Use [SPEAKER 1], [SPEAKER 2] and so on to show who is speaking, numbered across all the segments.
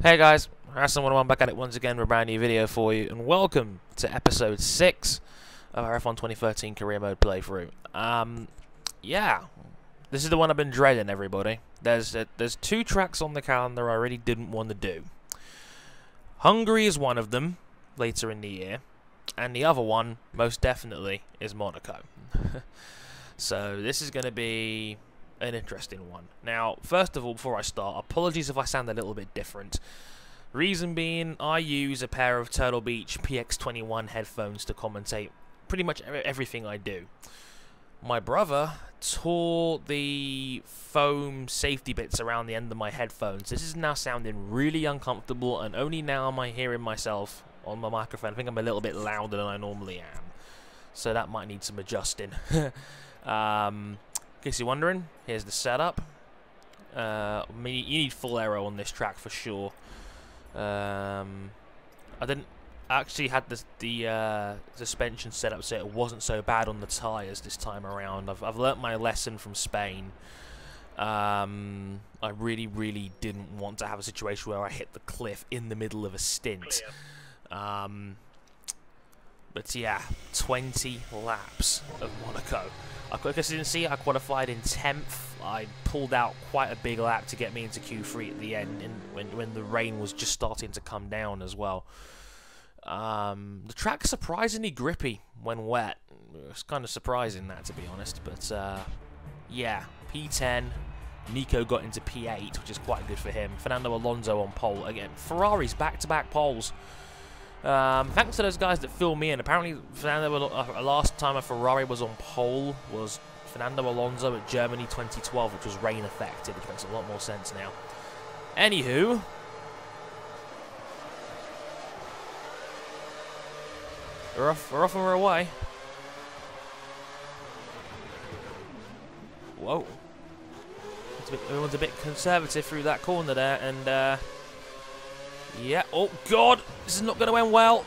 [SPEAKER 1] Hey guys, Harrison101 back at it once again with a brand new video for you, and welcome to episode 6 of our F1 2013 career mode playthrough. Yeah, this is the one I've been dreading, everybody. There's two tracks on the calendar I really didn't want to do. Hungary is one of them, later in the year, and the other one, most definitely, is Monaco. So this is going to be an interesting one. Now, first of all, before I start, apologies if I sound a little bit different. Reason being, I use a pair of Turtle Beach PX21 headphones to commentate pretty much everything I do. My brother tore the foam safety bits around the end of my headphones. This is now sounding really uncomfortable, and only now am I hearing myself on my microphone. I think I'm a little bit louder than I normally am, so that might need some adjusting. In case you're wondering, here's the setup. You need full aero on this track for sure. I actually had the suspension set up so it wasn't so bad on the tyres this time around. I've learnt my lesson from Spain. I really didn't want to have a situation where I hit the cliff in the middle of a stint. But yeah, 20 laps of Monaco. I guess you didn't see it, I qualified in 10th. I pulled out quite a big lap to get me into Q3 at the end, and when the rain was just starting to come down as well. The track's surprisingly grippy when wet. It's kind of surprising, that, to be honest. But yeah, P10. Nico got into P8, which is quite good for him. Fernando Alonso on pole. Again, Ferrari's back-to-back poles. Thanks to those guys that filled me in. Apparently, last time a Ferrari was on pole was Fernando Alonso at Germany 2012, which was rain affected, which makes a lot more sense now. Anywho, we're off and we're away. Whoa. Everyone's a bit conservative through that corner there, and yeah, oh god, this is not going to end well.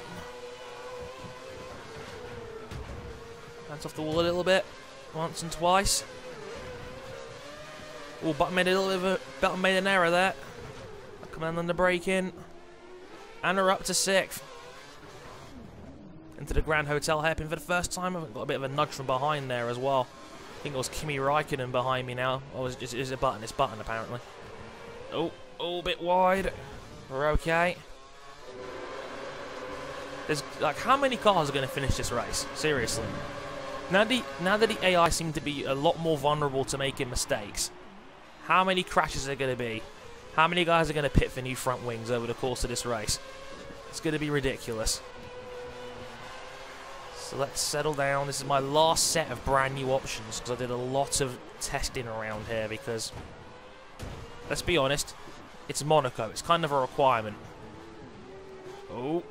[SPEAKER 1] Hands off the wall a little bit, once and twice. Oh, Button made a little bit of Button made an error there. Coming under braking, and we're up to 6th. Into the Grand Hotel hairpin for the first time. I've got a bit of a nudge from behind there as well. I think it was Kimi Räikkönen behind me now. Oh, it's a Button. It's Button apparently. Oh, a bit wide. We're okay. There's like, how many cars are going to finish this race? Seriously. Now that the AI seem to be a lot more vulnerable to making mistakes, how many crashes are there going to be? How many guys are going to pit for new front wings over the course of this race? It's going to be ridiculous. So let's settle down. This is my last set of brand new options because I did a lot of testing around here because, let's be honest, it's Monaco. It's kind of a requirement. Oh.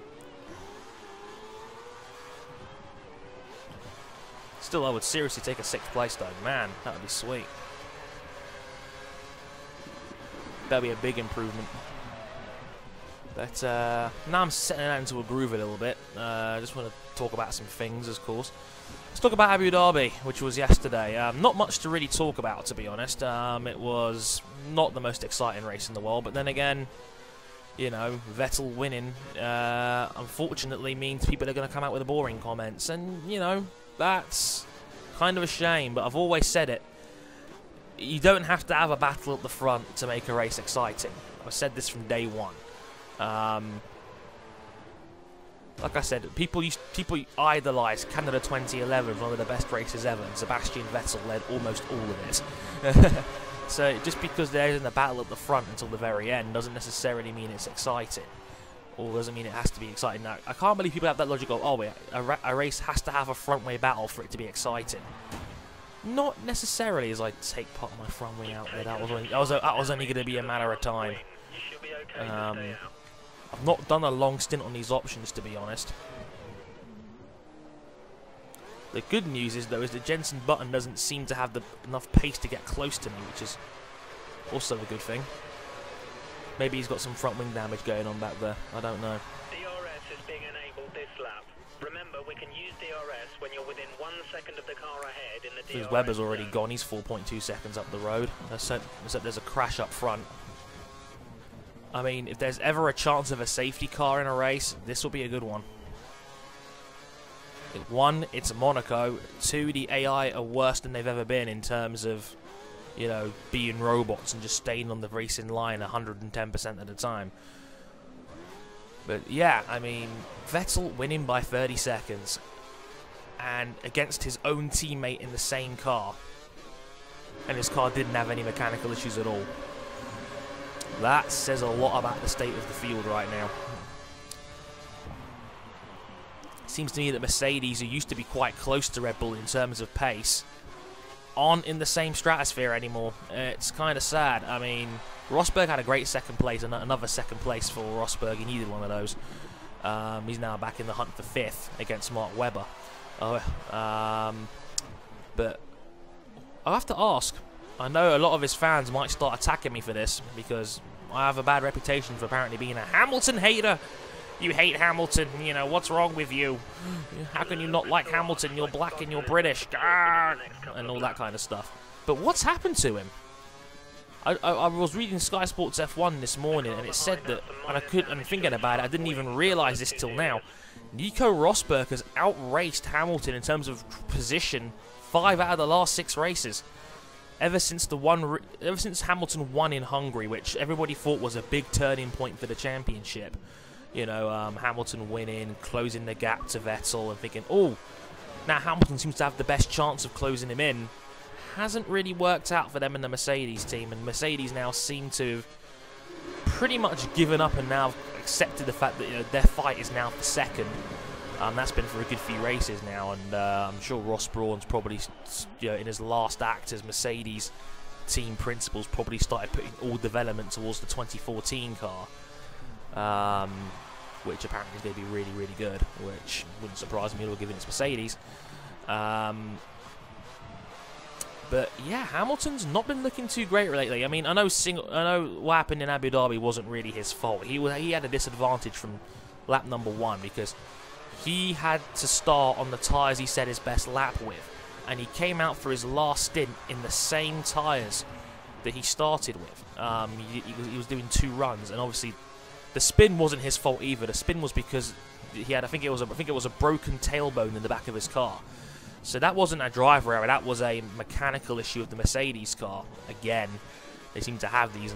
[SPEAKER 1] Still, I would seriously take a 6th place, though. Man, that would be sweet. That would be a big improvement. But now I'm settling out into a groove a little bit. I just want to talk about some things, of course. Let's talk about Abu Dhabi, which was yesterday. Not much to really talk about, to be honest. It was not the most exciting race in the world, but then again, you know, Vettel winning, unfortunately means people are going to come out with the boring comments, and, you know, that's kind of a shame, but I've always said it. You don't have to have a battle at the front to make a race exciting. I've said this from day one. Like I said, people idolise Canada 2011 as one of the best races ever, and Sebastian Vettel led almost all of it. So just because there isn't a battle at the front until the very end doesn't necessarily mean it's exciting, or doesn't mean it has to be exciting. Now, I can't believe people have that logic of, oh, wait, a race has to have a front-way battle for it to be exciting. Not necessarily, as I take part of my front wing out there. That was only going to be a matter of time. I've not done a long stint on these options, to be honest. The good news is, though, is that Jenson Button doesn't seem to have enough pace to get close to me, which is also a good thing. Maybe he's got some front wing damage going on back there. I don't know.
[SPEAKER 2] DRS is being enabled this lap. Remember, we can use DRS when you're within 1 second of the car ahead in the DRS.
[SPEAKER 1] Because Webber's already gone. He's 4.2 seconds up the road. Except there's a crash up front. I mean, if there's ever a chance of a safety car in a race, this will be a good one. One, it's Monaco. Two, the AI are worse than they've ever been in terms of, you know, being robots and just staying on the racing line 110% of the time. But yeah, I mean, Vettel winning by 30 seconds and against his own teammate in the same car, and his car didn't have any mechanical issues at all. That says a lot about the state of the field right now. Seems to me that Mercedes, who used to be quite close to Red Bull in terms of pace, aren't in the same stratosphere anymore. It's kind of sad. I mean, Rosberg had a great second place, another second place for Rosberg. He needed one of those. He's now back in the hunt for 5th against Mark Webber. But I have to ask, I know a lot of his fans might start attacking me for this, because I have a bad reputation for apparently being a Hamilton hater. You hate Hamilton, you know, what's wrong with you? How can you not like Hamilton? You're black and you're British. And all that kind of stuff. But what's happened to him? I was reading Sky Sports F1 this morning, and it said that, and thinking about it, I didn't even realise this till now, Nico Rosberg has outraced Hamilton in terms of position 5 out of the last 6 races. Ever since Hamilton won in Hungary, which everybody thought was a big turning point for the championship. You know, Hamilton winning, closing the gap to Vettel, and thinking, oh, now Hamilton seems to have the best chance of closing him in. Hasn't really worked out for them in the Mercedes team, and Mercedes now seem to have pretty much given up and now accepted the fact that, you know, their fight is now for 2nd. That's been for a good few races now, and I'm sure Ross Brawn's probably, you know, in his last act as Mercedes team principals, probably started putting all development towards the 2014 car. Which apparently is going to be really, really good, which wouldn't surprise me at all given it's Mercedes. But yeah, Hamilton's not been looking too great lately. I mean, I know what happened in Abu Dhabi wasn't really his fault. He had a disadvantage from lap number 1 because he had to start on the tyres he set his best lap with, and he came out for his last stint in the same tyres that he started with. He was doing 2 runs, and obviously the spin wasn't his fault either. The spin was because he had, I think it was a broken tailbone in the back of his car. So that wasn't a driver error. That was a mechanical issue of the Mercedes car. Again, they seem to have these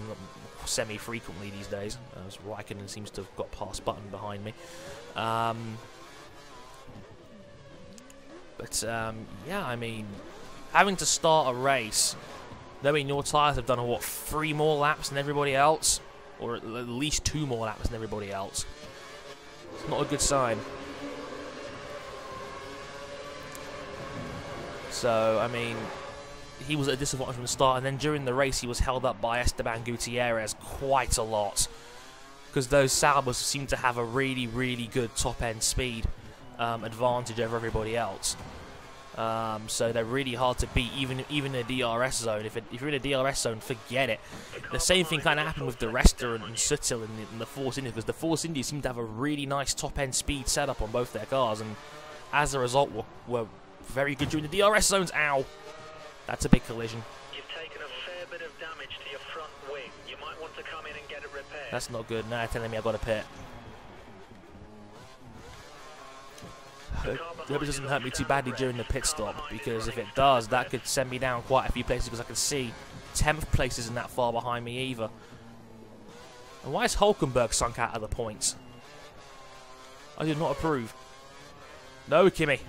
[SPEAKER 1] semi-frequently these days. As Raikkonen seems to have got past button behind me. Yeah, I mean, having to start a race, knowing your tyres have done, what, 3 more laps than everybody else? Or at least 2 more laps than everybody else. It's not a good sign. So, I mean, he was at a disadvantage from the start, and then during the race he was held up by Esteban Gutierrez quite a lot. Because those Saubers seem to have a really, really good top-end speed advantage over everybody else. So they're really hard to beat, even in a DRS zone. If you're in a DRS zone, forget it. The same thing kind of happened with the Resta and Sutil in the Force India, because the Force India seemed to have a really nice top-end speed setup on both their cars, and as a result were very good during the DRS zones. Ow! That's a big collision.
[SPEAKER 2] You've taken a fair bit of damage to your front wing. You might want to come in and get it repaired.
[SPEAKER 1] That's not good. Now they're telling me I've got to pit. I hope it doesn't hurt me too badly during the pit stop, because if it does, that could send me down quite a few places, because I can see 10th place isn't that far behind me either. And why is Hulkenberg sunk out of the points? I do not approve. No, Kimi.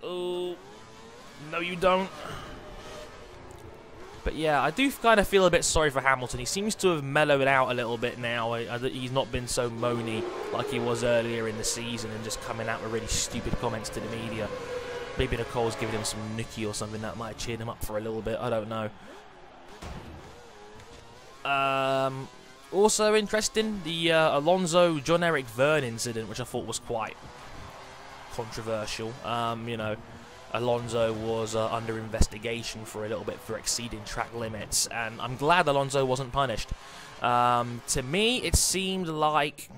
[SPEAKER 1] Oh, no you don't. But yeah, I do kind of feel a bit sorry for Hamilton. He seems to have mellowed out a little bit now. He's not been so moany like he was earlier in the season and just coming out with really stupid comments to the media. Maybe Nicole's giving him some nookie or something that might have cheered him up for a little bit. I don't know. Also interesting, the Alonso John-Eric Verne incident, which I thought was quite controversial. You know, Alonso was under investigation for a little bit for exceeding track limits, and I'm glad Alonso wasn't punished. To me, it seemed like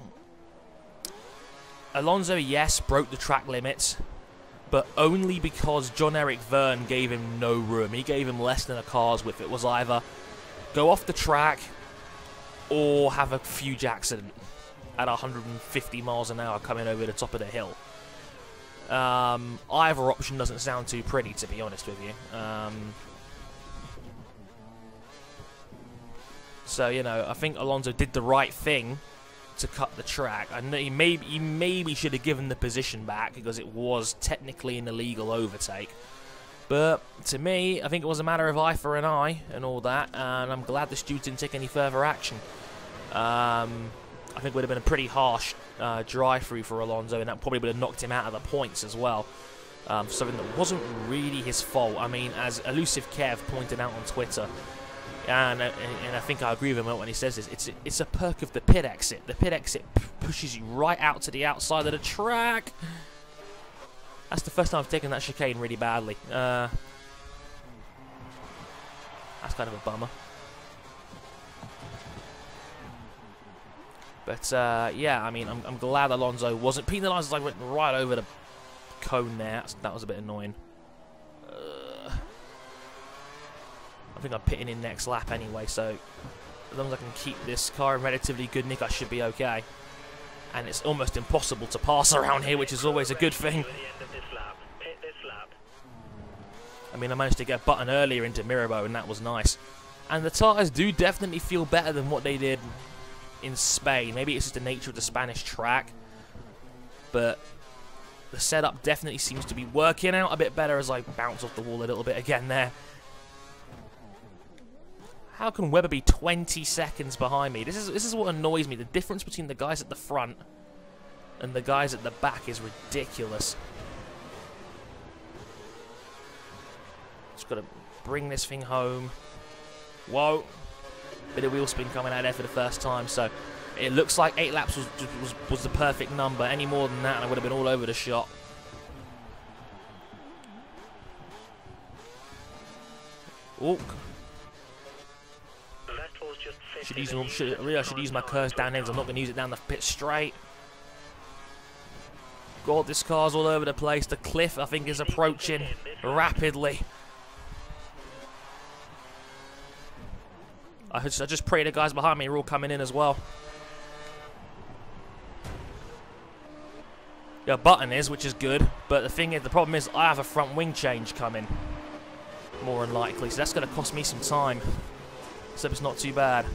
[SPEAKER 1] Alonso, yes, broke the track limits, but only because John-Eric Verne gave him no room. He gave him less than a car's width. It was either go off the track or have a huge accident at 150 miles an hour coming over the top of the hill. Either option doesn't sound too pretty, to be honest with you. So, you know, I think Alonso did the right thing to cut the track. I know he maybe should have given the position back because it was technically an illegal overtake. But to me, I think it was a matter of eye for an eye and all that, and I'm glad the stewards didn't take any further action. I think it would have been a pretty harsh drive-through for Alonso, and that probably would have knocked him out of the points as well. Something that wasn't really his fault. I mean, as Elusive Kev pointed out on Twitter, and I think I agree with him when he says this, it's a perk of the pit exit. The pit exit pushes you right out to the outside of the track. That's the first time I've taken that chicane really badly. That's kind of a bummer. But yeah, I mean, I'm glad Alonso wasn't penalised as I went right over the cone there. That was a bit annoying. I think I'm pitting in next lap anyway, so as long as I can keep this car in relatively good nick, I should be okay. And it's almost impossible to pass around here, which is always a good thing. I mean, I managed to get a button earlier into Mirabeau, and that was nice. And the tyres do definitely feel better than what they did in Spain. Maybe it's just the nature of the Spanish track, but the setup definitely seems to be working out a bit better as I bounce off the wall a little bit again there. How can Webber be 20 seconds behind me? This is what annoys me. The difference between the guys at the front and the guys at the back is ridiculous. Just got to bring this thing home. Whoa. Bit of wheel spin coming out there for the first time. So it looks like 8 laps was the perfect number. Any more than that and I would have been all over the shot. Oh. I should use my curse down here because I'm not going to use it down the pit straight. God, this car's all over the place. The cliff, I think, is approaching rapidly. I just pray the guys behind me are all coming in as well. Yeah, button is, which is good. But the thing is, the problem is I have a front wing change coming. More than likely. So that's going to cost me some time. Except it's not too bad.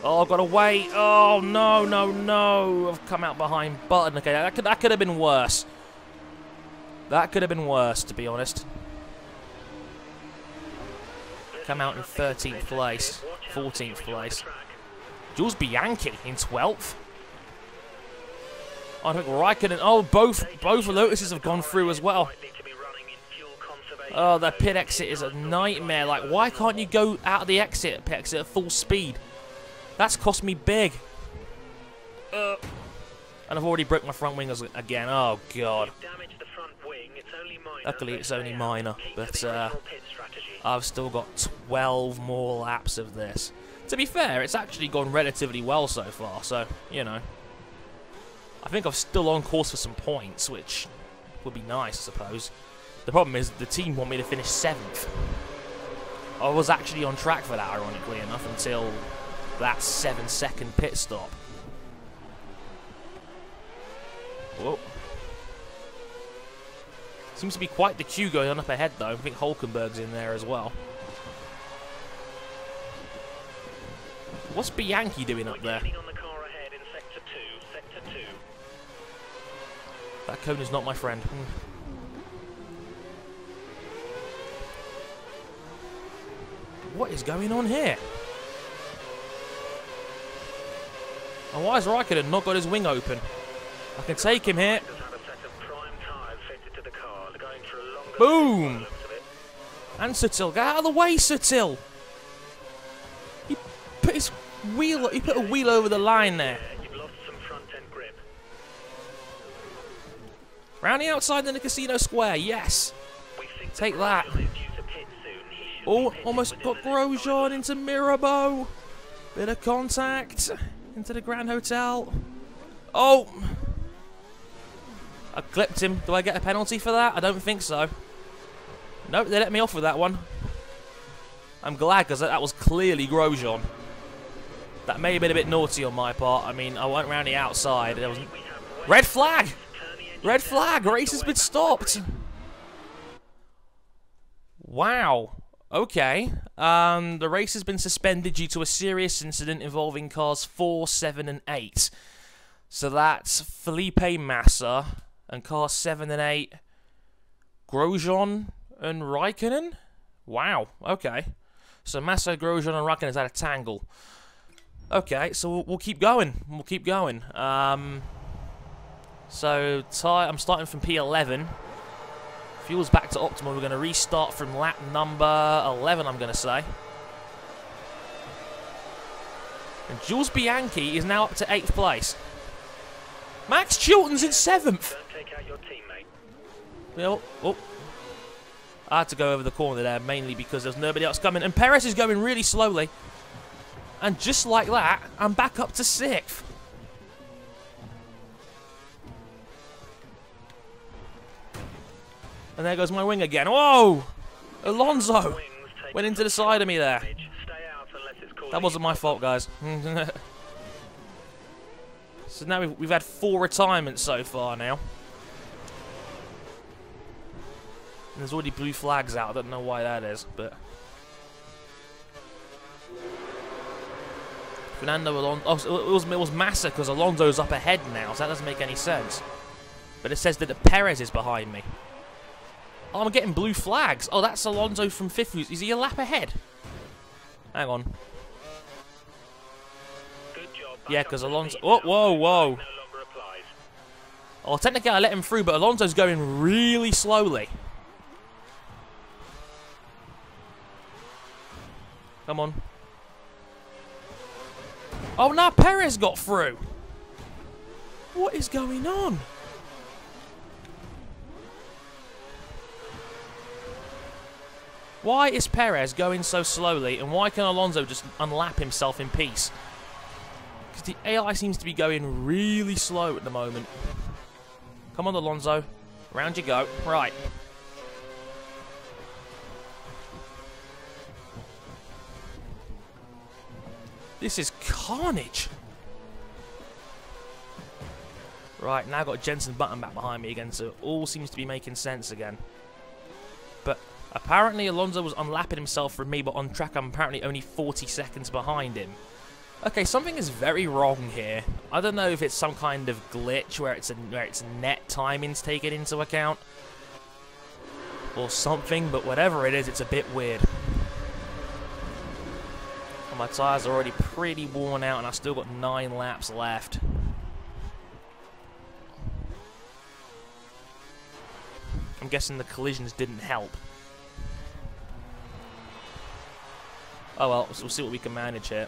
[SPEAKER 1] Oh, I've got to wait. Oh, no, no, no. I've come out behind Button. Okay, that could have been worse. That could have been worse, to be honest. Come out in 13th place. 14th place. Jules Bianchi in 12th. I think Raikkonen. Oh, both Lotuses have gone through as well. Oh, the pit exit is a nightmare. Like, why can't you go out of the pit exit at full speed? That's cost me big. And I've already broke my front wing again. Oh, God. Luckily, it's only minor. But I've still got 12 more laps of this. To be fair, it's actually gone relatively well so far. So, you know. I think I'm still on course for some points, which would be nice, I suppose. The problem is the team want me to finish 7th. I was actually on track for that, ironically enough, until that 7-second pit stop. Whoa. Seems to be quite the queue going on up ahead, though. I think Hulkenberg's in there as well. What's Bianchi doing up there? That cone is not my friend. What is going on here? And why has Raikkonen not got his wing open? I can take him here. Boom! And Sutil, get out of the way, Sutil! He put his wheel. He put a wheel over the line there. Round the outside in the casino square, yes. Take that. Oh, almost got Grosjean into Mirabeau. Bit of contact into the Grand Hotel. Oh! I clipped him. Do I get a penalty for that? I don't think so. Nope, they let me off with that one. I'm glad, because that was clearly Grosjean. That may have been a bit naughty on my part. I mean, I went round the outside. There was... Red flag! Red flag! Race has been stopped! Wow. Okay. The race has been suspended due to a serious incident involving cars 4, 7, and 8. So that's Felipe Massa and cars 7 and 8, Grosjean and Raikkonen? Wow, okay. So Massa, Grosjean, and Raikkonen has had a tangle. Okay, so we'll keep going. We'll keep going. So I'm starting from P11. Fuel's back to optimal. We're going to restart from lap number 11, I'm going to say. And Jules Bianchi is now up to 8th place. Max Chilton's in 7th.
[SPEAKER 2] Don't take out your teammate.
[SPEAKER 1] Oh. I had to go over the corner there, mainly because there's nobody else coming. And Perez is going really slowly. And just like that, I'm back up to 6th. And there goes my wing again. Whoa! Alonso went into the side of me there. That wasn't my fault, guys. So now we've had 4 retirements so far now. And there's already blue flags out. I don't know why that is, but... Fernando Alonso... Oh, it was Massa, because Alonso's up ahead now, so that doesn't make any sense. But it says that Perez is behind me. Oh, I'm getting blue flags. Oh, that's Alonso from 5th. Is he a lap ahead? Hang on.
[SPEAKER 2] Good job.
[SPEAKER 1] Yeah, because Alonso... Oh, whoa. Oh, technically I let him through, but Alonso's going really slowly. Come on. Oh, now Perez got through. What is going on? Why is Perez going so slowly, and why can Alonso just unlap himself in peace? Because the AI seems to be going really slow at the moment. Come on, Alonso. Round you go. Right. This is carnage. Right, now I've got Jensen Button back behind me again, so it all seems to be making sense again. But apparently Alonso was unlapping himself from me, but on track I'm apparently only 40 seconds behind him. Okay, something is very wrong here. I don't know if it's some kind of glitch where it's net timing's taken into account or something, but whatever it is, it's a bit weird. And my tyres are already pretty worn out, and I've still got 9 laps left. I'm guessing the collisions didn't help. Oh well, we'll see what we can manage here.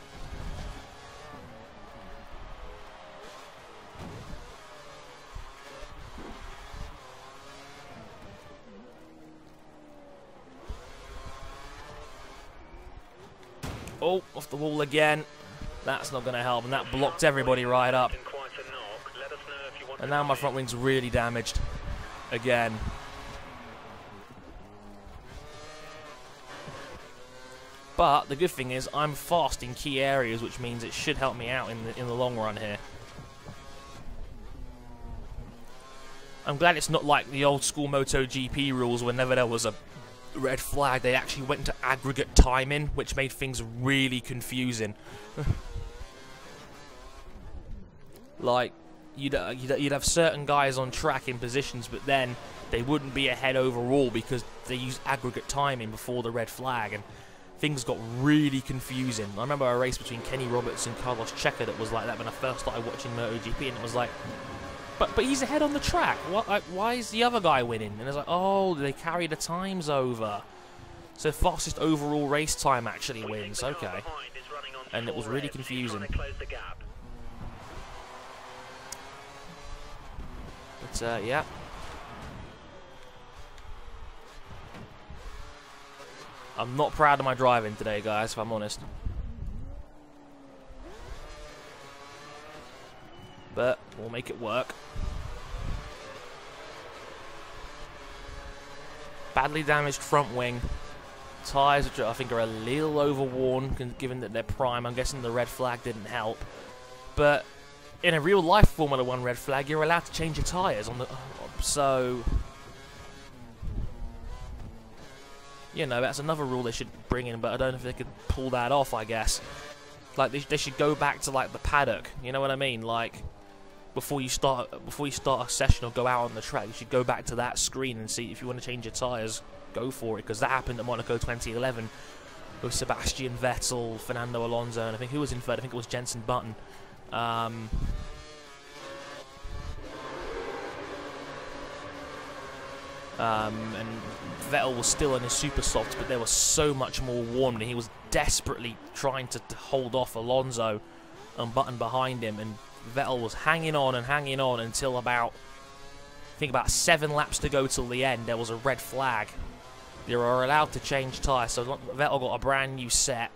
[SPEAKER 1] Oh, off the wall again. That's not going to help, and that blocked everybody right up. And now my front wing's really damaged. Again. But the good thing is I'm fast in key areas, which means it should help me out in the long run here. I'm glad it's not like the old school MotoGP rules whenever there was a red flag, they actually went into aggregate timing, which made things really confusing. Like, you'd have certain guys on track in positions, but then they wouldn't be ahead overall because they used aggregate timing before the red flag, and things got really confusing. I remember a race between Kenny Roberts and Carlos Checa that was like that when I first started watching MotoGP, and it was like, but he's ahead on the track. What? Like, why is the other guy winning? And it's like, oh, they carry the times over. So fastest overall race time actually wins. Okay. And it was really confusing. But yeah. I'm not proud of my driving today, guys, if I'm honest. but we'll make it work. Badly damaged front wing. Tyres, which I think are a little overworn, given that they're prime. I'm guessing the red flag didn't help. But in a real life Formula 1 red flag, you're allowed to change your tyres on the. So, you know, that's another rule they should bring in. But I don't know if they could pull that off. I guess, like they should go back to like the paddock. You know what I mean? Like before you start a session or go out on the track, you should go back to that screen and see if you want to change your tyres. Go for it, because that happened at Monaco 2011 with Sebastian Vettel, Fernando Alonso, and I think who was in third? I think it was Jenson Button. And Vettel was still in his super softs, but they were so much more warmed, and he was desperately trying to hold off Alonso and Button behind him, and Vettel was hanging on until about 7 laps to go till the end. There was a red flag. They were allowed to change tyres, so Vettel got a brand new set.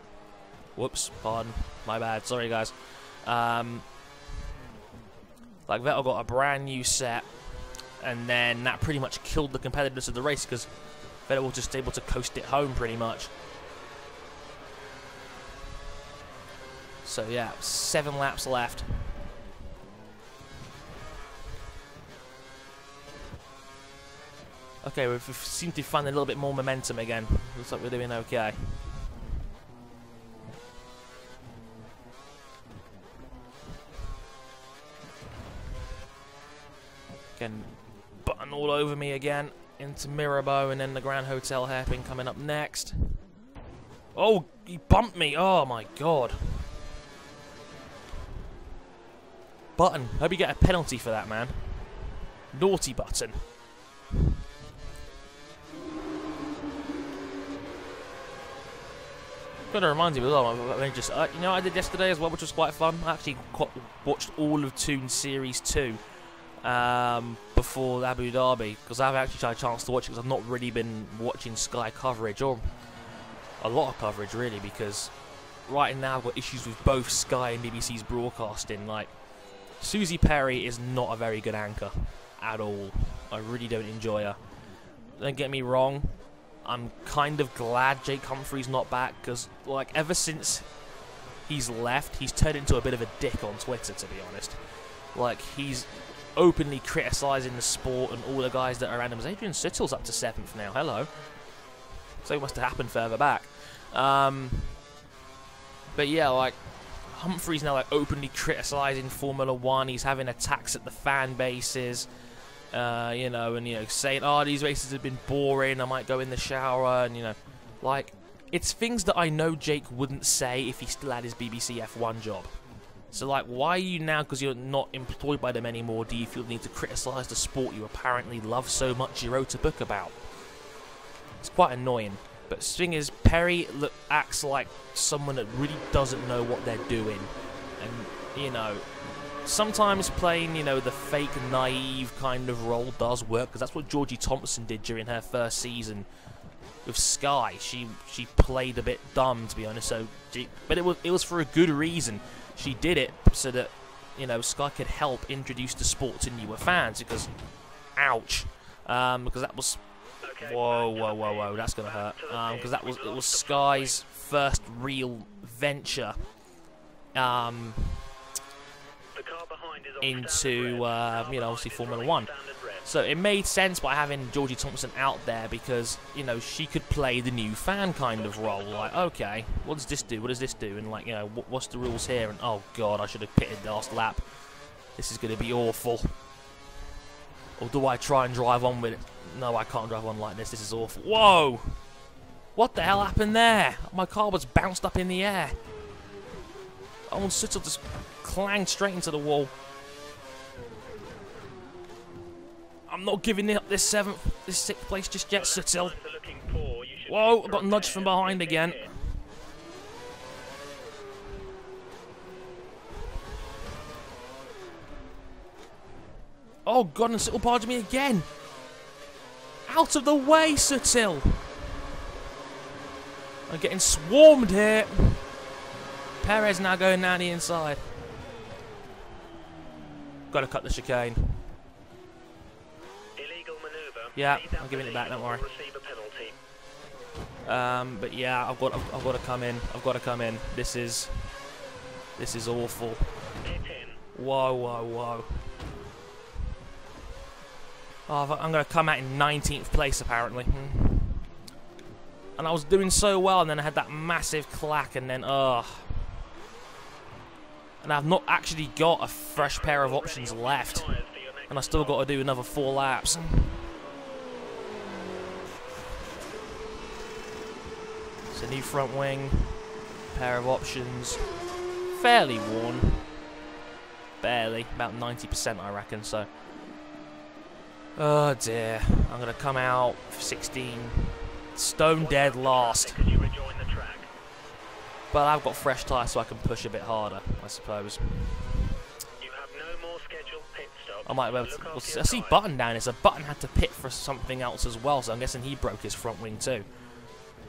[SPEAKER 1] Whoops, pardon, my bad, sorry guys. Vettel got a brand new set, and then that pretty much killed the competitiveness of the race, because Vettel was just able to coast it home pretty much. So yeah, 7 laps left. Okay, we seem to find a little bit more momentum again. Looks like we're doing okay. Again, Button all over me again. Into Mirabeau, and then the Grand Hotel hairpin coming up next. Oh, he bumped me. Oh my god. Button, hope you get a penalty for that, man. Naughty Button. Kind of reminds me as well. You know what I did yesterday as well, which was quite fun. I actually watched all of Toon Series 2 before Abu Dhabi, because I haven't actually had a chance to watch it, because I've not really been watching Sky coverage, or a lot of coverage really, because right now I've got issues with both Sky and BBC's broadcasting. Like, Susie Perry is not a very good anchor at all. I really don't enjoy her. Don't get me wrong, I'm kind of glad Jake Humphrey's not back, because like ever since he's left, he's turned into a bit of a dick on Twitter, to be honest. Like, he's openly criticising the sport and all the guys that are around him. Adrian Sutill's up to 7th now, hello. So it must have happened further back. But yeah, like, Humphrey's now like openly criticising Formula 1. He's having attacks at the fan bases. You know, and, you know, saying, oh, these races have been boring, I might go in the shower, and, you know, like, it's things that I know Jake wouldn't say if he still had his BBC F1 job. So, like, why are you now, because you're not employed by them anymore, do you feel the need to criticise the sport you apparently love so much you wrote a book about? It's quite annoying. But the thing is, Perry acts like someone that really doesn't know what they're doing. And, you know, sometimes playing, you know, the fake, naive kind of role does work, because that's what Georgie Thompson did during her first season with Sky. She played a bit dumb, to be honest. But it was for a good reason. She did it so that, you know, Sky could help introduce the sport to newer fans. Because, ouch, because that was, whoa, that's gonna hurt. Because it was Sky's first real venture. Into, you know, obviously Formula 1. So it made sense by having Georgie Thompson out there, because, you know, she could play the new fan kind of role. Like, okay, what does this do? What does this do? And, like, you know, what's the rules here? And, oh, God, I should have pitted the last lap. This is going to be awful. Or do I try and drive on with it? No, I can't drive on like this. This is awful. Whoa! What the hell happened there? My car was bounced up in the air. Oh, Suttle just clanged straight into the wall. I'm not giving up this 6th place just yet, Suttle. Whoa, I got nudged from behind again. Oh God, and Suttle barged me again. Out of the way, Suttle. I'm getting swarmed here. Perez now going down the inside. Got to cut the chicane.
[SPEAKER 2] Illegal maneuver.
[SPEAKER 1] Yeah, I'm giving it back. Don't worry.
[SPEAKER 2] Receive a penalty.
[SPEAKER 1] But yeah, I've got to come in. I've got to come in. This is awful.
[SPEAKER 2] Hit in.
[SPEAKER 1] Whoa, whoa, whoa. Oh, I'm going to come out in 19th place apparently. And I was doing so well, and then I had that massive clack, and then and I've not actually got a fresh pair of options left, and I still got to do another 4 laps. It's a new front wing, pair of options, fairly worn, barely, about 90% I reckon. So, oh dear, I'm gonna come out 16. Stone dead last, but I've got fresh tyres so I can push a bit harder, I suppose.
[SPEAKER 2] You have no more scheduled pit stops.
[SPEAKER 1] I might be able to. Well, I see Button down here, so Button had to pit for something else as well, so I'm guessing he broke his front wing too.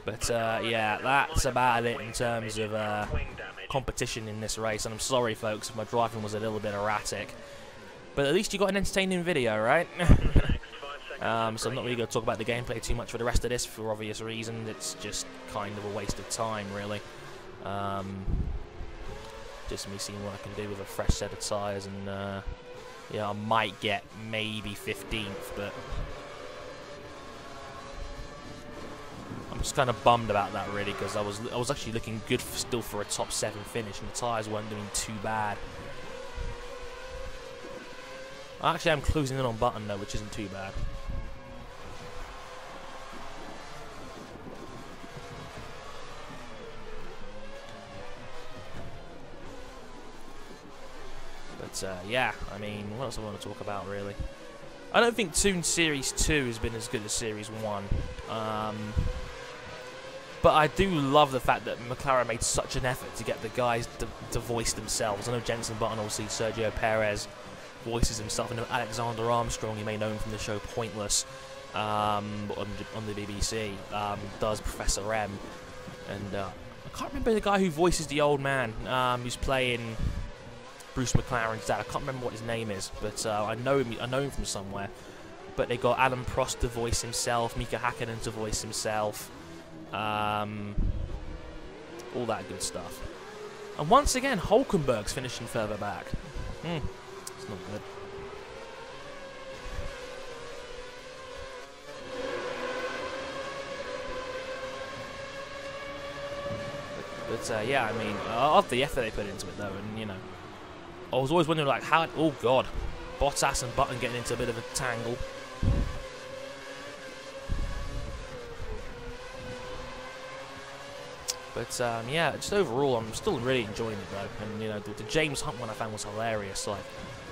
[SPEAKER 1] But yeah, that's about it in terms of competition in this race, and I'm sorry folks if my driving was a little bit erratic, but at least you got an entertaining video, right? So I'm not really going to talk about the gameplay too much for the rest of this for obvious reasons. It's just kind of a waste of time, really. Just me seeing what I can do with a fresh set of tyres, and yeah, I might get maybe 15th, but I'm just kind of bummed about that, really, because I was actually looking good still for a top 7 finish, and the tyres weren't doing too bad. Actually, I'm closing in on Button though, which isn't too bad. But yeah, I mean, what else do I want to talk about, really? I don't think Toon Series 2 has been as good as Series 1. But I do love the fact that McLaren made such an effort to get the guys to voice themselves. I know Jenson Button, obviously Sergio Perez voices himself. I know Alexander Armstrong, you may know him from the show Pointless on the BBC, does Professor M. And I can't remember the guy who voices the old man who's playing Bruce McLaren's dad. I can't remember what his name is, but I know him from somewhere. But they got Alan Prost to voice himself, Mika Hakkinen to voice himself, all that good stuff. And once again, Hulkenberg's finishing further back. It's not good. But yeah, I mean, I love the effort they put into it though, and you know, I was always wondering like how. Oh god, Bottas and Button getting into a bit of a tangle. But yeah, just overall, I'm still really enjoying it though, and you know, the James Hunt one I found was hilarious. Like,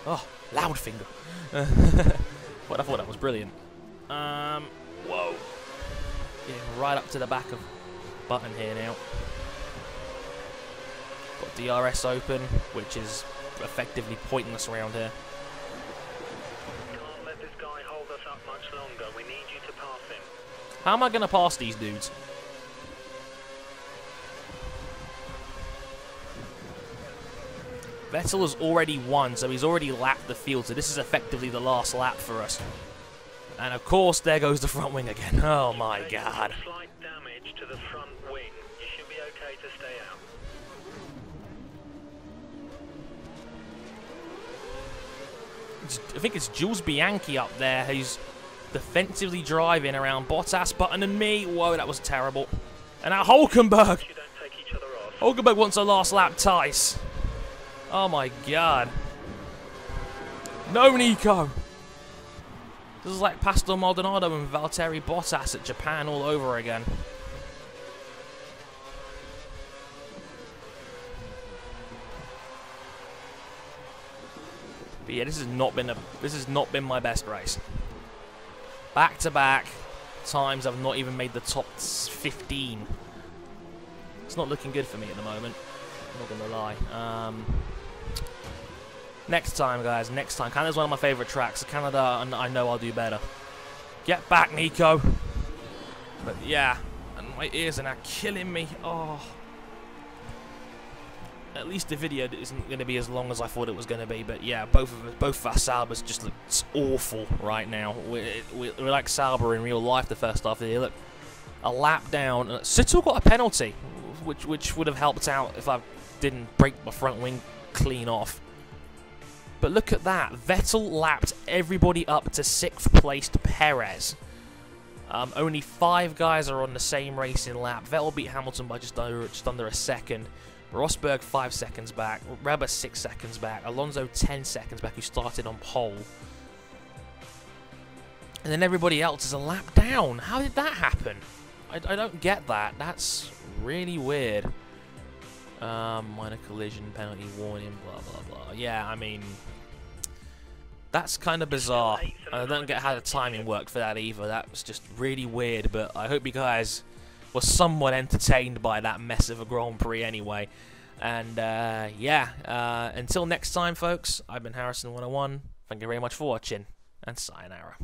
[SPEAKER 1] oh, loud finger. But I thought that was brilliant. Whoa, getting right up to the back of Button here now. Got DRS open, which is effectively pointless around here.
[SPEAKER 2] Can't let this guy hold us up much longer. We need you to pass him.
[SPEAKER 1] How am I going to pass these dudes? Vettel has already won, so he's already lapped the field, so this is effectively the last lap for us. And of course, there goes the front wing again. Oh my god.
[SPEAKER 2] Slight damage to the front wing. You should be okay to stay out.
[SPEAKER 1] I think it's Jules Bianchi up there who's defensively driving around Bottas, Button and me. Whoa, that was terrible. And now Hulkenberg.
[SPEAKER 2] You don't take each other off.
[SPEAKER 1] Hulkenberg wants a last lap Tice. Oh my god. No, Nico. This is like Pastor Maldonado and Valtteri Bottas at Japan all over again. But yeah, this has not been my best race. Back to back times I've not even made the top 15. It's not looking good for me at the moment. I'm not gonna lie. Next time, guys. Next time. Canada's one of my favourite tracks. Canada, and I know I'll do better. Get back, Nico. But yeah, and my ears are now killing me. Oh. at least the video isn't going to be as long as I thought it was going to be. But yeah, both of our Saubers just look awful right now. We're like Sauber in real life. The first half of the year, look, a lap down. Sittel got a penalty, which would have helped out if I didn't break my front wing clean off. But look at that. Vettel lapped everybody up to 6th placed Perez. Only 5 guys are on the same racing lap. Vettel beat Hamilton by just under a second. Rosberg 5 seconds back. Webber 6 seconds back. Alonso 10 seconds back, who started on pole. And then everybody else is a lap down. How did that happen? I don't get that. That's really weird. Minor collision, penalty, warning, blah, blah, blah. Yeah, I mean, that's kind of bizarre. I don't get how the timing worked for that either. That was just really weird, but I hope you guys were somewhat entertained by that mess of a Grand Prix anyway. And, yeah, until next time, folks, I've been Harrison101. Thank you very much for watching, and sayonara.